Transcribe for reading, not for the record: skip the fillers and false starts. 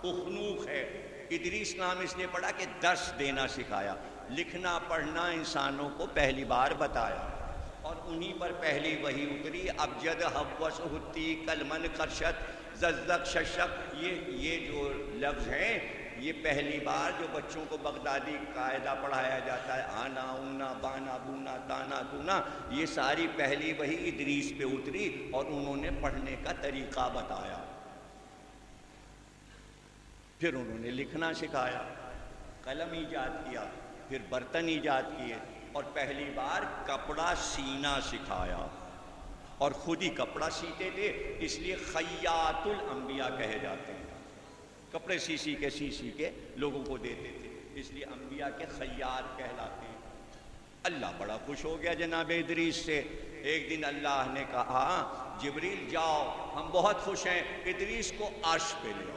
اخنوخ ہے۔ ادریس نام اس نے پڑھا کہ درس دینا سکھایا، لکھنا پڑھنا انسانوں کو پہلی بار بتایا، اور انہی پر پہلی وحی اتری۔ ابجد حوث ہتی کلمن کرشت ززک ششک، یہ جو لفظ ہیں یہ پہلی بار جو بچوں کو بغدادی قاعدہ پڑھایا جاتا ہے، آنا اونا بانا بونا تانا تونا، یہ ساری پہلی وحی ادریس پہ اتری اور انہوں نے پڑھنے کا طریقہ بتایا، پھر انہوں نے لکھنا سکھایا، قلم ایجاد کیا، پھر برتن ایجاد کیے، اور پہلی بار کپڑا سینا سکھایا، اور خود ہی کپڑا سیتے تھے، اس لیے خیاط الانبیاء کہے جاتے ہیں۔ کپڑے سی کے لوگوں کو دیتے تھے، اس لیے انبیاء کے خیاط کہلاتے ہیں۔ اللہ بڑا خوش ہو گیا جناب ادریس سے۔ ایک دن اللہ نے کہا جبریل جاؤ، ہم بہت خوش ہیں، ادریس کو عرش پہ لے آؤ۔